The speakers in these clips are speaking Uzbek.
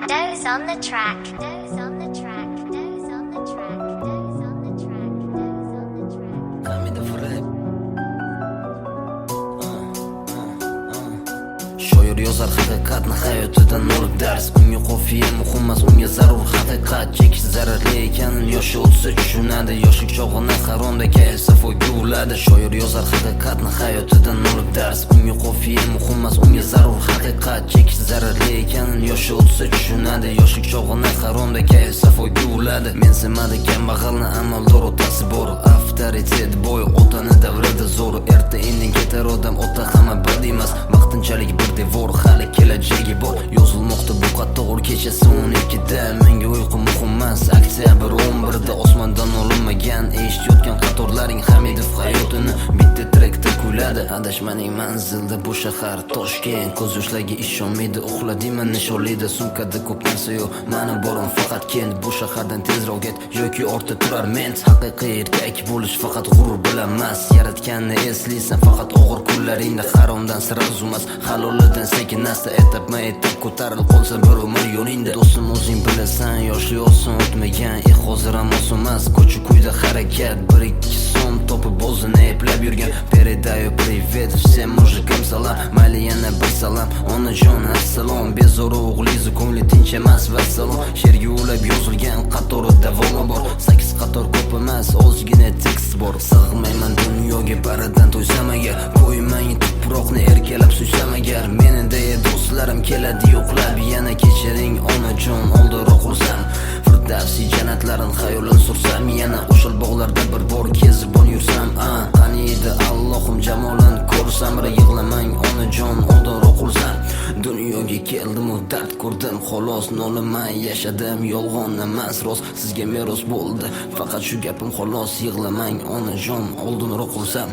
Doze on the track. Doze on the track. Doze on the track. Doze on the track. Doze on the track. Coming to rap. Shoir yozar haqiqatni hayotidan olib dars. Unga qofiya muhim emas, unga zarur haqiqat. Chekish zararli ekanini yoshi o'tsa tushunadi. Yoshlik chog'ini haromda kelsa foyga uladi. Shoir yozar haqiqatni hayotidan olib dars. Unga qofiya muhim emas, unga zarur haqiqat. Chekish zararli ekanini yoshi o'tsa tushunadi. Yoshlik chog'ini haromda kelsa foyga uladi. Men semadi kambag'alni amaldor otasi bor. Avtoritet boy otani davrida zo'r. Erta indin ketar odam, ota hamma bir emas. Vaqtinchalik bir devor, hali kelajagi bor. Yozilmoqda bu qator kechasi 12da. Menga uyqu muhim emas, oktyabr 11da. Osmondan olinmagan eshitayotgan qatorlaring Hamidov hayotini bitta trekda kuyladi. Adashmaning manzilda bu shahar Toshkent. Ko'z yoshlarga ishonmaydi, uxladimi nishonlaydi. Sumkada ko'p narsa yo'q, mani borim faqat Kent. Bu shahardan tezroq ket yoki ortda turar men. Haqiqiy erkak bo'lish faqat g'urur bilan emas. Yaratganni eslaysan faqat og'ir kunlaringda. Haromdan sira uzumas, halolidan sekin asta etapma etap ko'tarilib qolsa bir umr yo'lingda. Do'stim o'zing bilasan, yoshlik oson o'tmagan. Hozir ham oson emas, ko'cha-kuyda harakat. 1-2 so'm topib o'zini eplab yurgan. Передаю привет всем mujikam salom. Mayli yana bir salom, onajon assalom. Bezori o'g'liz ko'ngli tinch emas vassalom. She'rga ulab yozilgan qatori davomi bor. 8 qator ko'p emas, ozgina tekst bor. Sig'mayman dunyoga baradan to'ysam agar. Qo'ymang tuproqni erkalab suysam agar. Meni deya do'stlarim keladi yo'qlab. Yana kechiring onajon, oldiroq ursam. Firdavsi jannatlarin xayolin sursam. Yana o'shal bog'larda bir bor kezib yursam. Qani edi Allohim jamolin ko'rsam. Yig'lamang onajon, oldinroq ursam. Dunyoga keldim, dard ko'rdim, xolos nolimay yashadim. Yolg'on emas, rost sizga meros bo'ldi. Faqat shu gapim xolos, yig'lamang onajon, oldinroq ursam.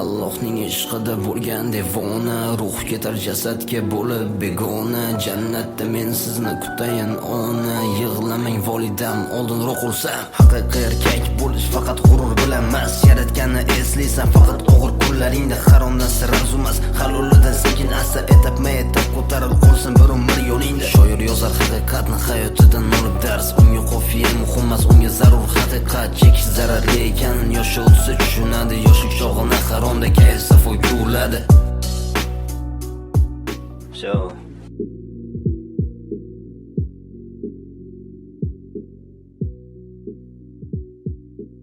Allohning ishqida bo'lgan devona, ruh ketar jasadga bo'lib begona. Jannatda men sizni kutayin ona, yig'lamang volidam, oldinroq ursam. Haqiqiy erkak bo'lish faqat g'urur bilan emas. Yaratganni eslaysan faqat og'ir kunlaringda. Haromdan sira uzumas, halolidan sekin asta etapma etap ko'tarilib qolsin bir umr yo'lingda. Shoir yozar haqiqatni hayotidan olib dars. Unga qofiya muhim emas, unga zarur haqiqat. Chekish zararli ekanini yoshi o'tsa tushunadi. Yoshlik chog'ini haromda kelsa foyga uladi.